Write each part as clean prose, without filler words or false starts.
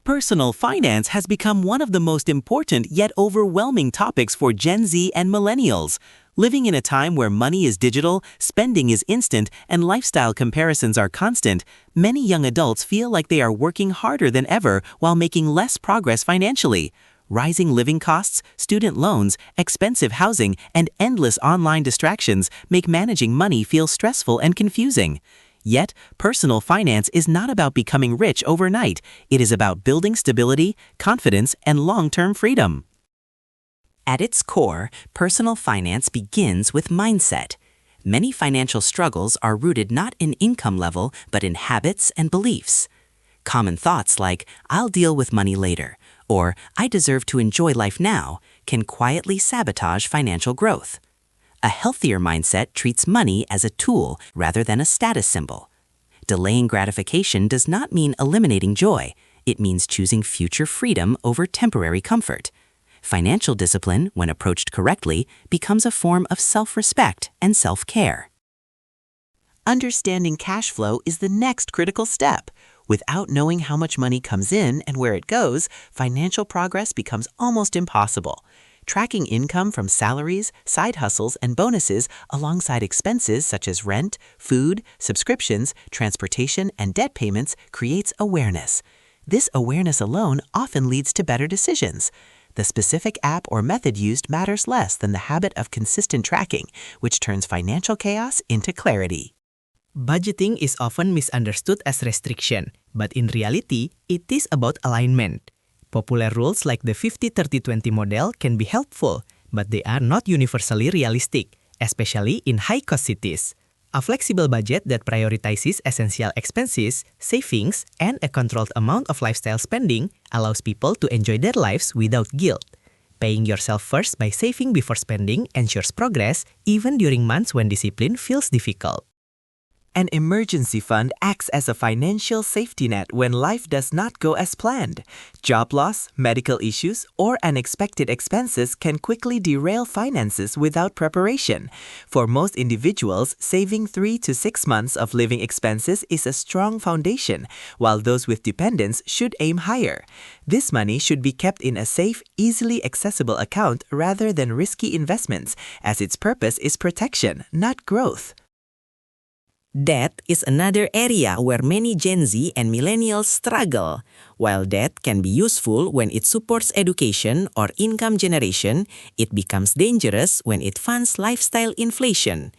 Personal finance has become one of the most important yet overwhelming topics for Gen Z and Millennials. Living in a time where money is digital, spending is instant, and lifestyle comparisons are constant, many young adults feel like they are working harder than ever while making less progress financially. Rising living costs, student loans, expensive housing, and endless online distractions make managing money feel stressful and confusing. Yet, personal finance is not about becoming rich overnight. It is about building stability, confidence, and long-term freedom. At its core, personal finance begins with mindset. Many financial struggles are rooted not in income level, but in habits and beliefs. Common thoughts like, "I'll deal with money later," or "I deserve to enjoy life now," can quietly sabotage financial growth. A healthier mindset treats money as a tool rather than a status symbol. Delaying gratification does not mean eliminating joy. It means choosing future freedom over temporary comfort. Financial discipline, when approached correctly, becomes a form of self-respect and self-care. Understanding cash flow is the next critical step. Without knowing how much money comes in and where it goes, financial progress becomes almost impossible. Tracking income from salaries, side hustles, and bonuses alongside expenses such as rent, food, subscriptions, transportation, and debt payments creates awareness. This awareness alone often leads to better decisions. The specific app or method used matters less than the habit of consistent tracking, which turns financial chaos into clarity. Budgeting is often misunderstood as restriction, but in reality, it is about alignment. Popular rules like the 50-30-20 model can be helpful, but they are not universally realistic, especially in high-cost cities. A flexible budget that prioritizes essential expenses, savings, and a controlled amount of lifestyle spending allows people to enjoy their lives without guilt. Paying yourself first by saving before spending ensures progress even during months when discipline feels difficult. An emergency fund acts as a financial safety net when life does not go as planned. Job loss, medical issues, or unexpected expenses can quickly derail finances without preparation. For most individuals, saving 3 to 6 months of living expenses is a strong foundation, while those with dependents should aim higher. This money should be kept in a safe, easily accessible account rather than risky investments, as its purpose is protection, not growth. Debt is another area where many Gen Z and Millennials struggle. While debt can be useful when it supports education or income generation, it becomes dangerous when it funds lifestyle inflation.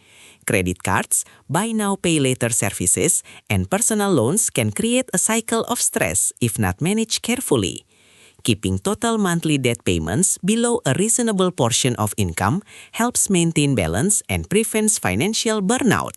Credit cards, buy now pay later services, and personal loans can create a cycle of stress if not managed carefully. Keeping total monthly debt payments below a reasonable portion of income helps maintain balance and prevents financial burnout.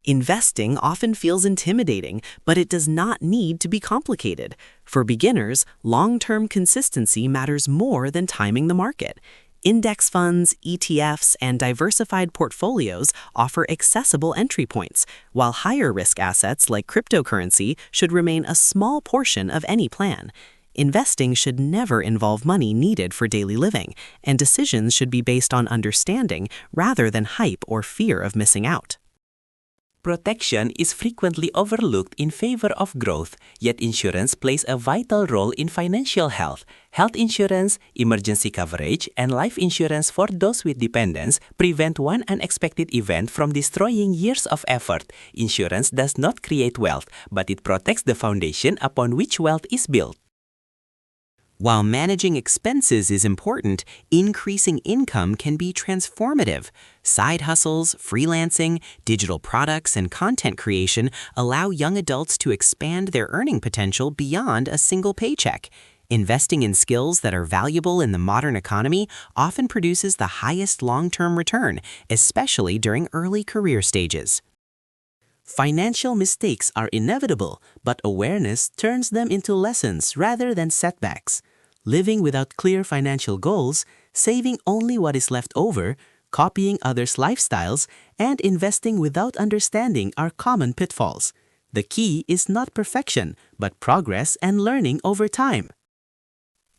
Investing often feels intimidating, but it does not need to be complicated. For beginners, long-term consistency matters more than timing the market. Index funds, ETFs, and diversified portfolios offer accessible entry points, while higher-risk assets like cryptocurrency should remain a small portion of any plan. Investing should never involve money needed for daily living, and decisions should be based on understanding rather than hype or fear of missing out. Protection is frequently overlooked in favor of growth, yet insurance plays a vital role in financial health. Health insurance, emergency coverage, and life insurance for those with dependents prevent one unexpected event from destroying years of effort. Insurance does not create wealth, but it protects the foundation upon which wealth is built. While managing expenses is important, increasing income can be transformative. Side hustles, freelancing, digital products, and content creation allow young adults to expand their earning potential beyond a single paycheck. Investing in skills that are valuable in the modern economy often produces the highest long-term return, especially during early career stages. Financial mistakes are inevitable, but awareness turns them into lessons rather than setbacks. Living without clear financial goals, saving only what is left over, copying others' lifestyles, and investing without understanding are common pitfalls. The key is not perfection, but progress and learning over time.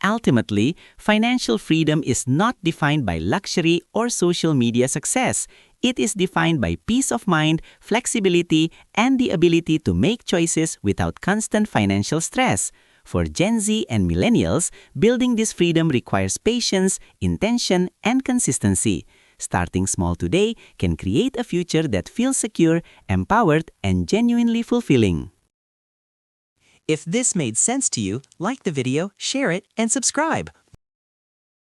Ultimately, financial freedom is not defined by luxury or social media success. It is defined by peace of mind, flexibility, and the ability to make choices without constant financial stress. For Gen Z and Millennials, building this freedom requires patience, intention, and consistency. Starting small today can create a future that feels secure, empowered, and genuinely fulfilling. If this made sense to you, like the video, share it, and subscribe.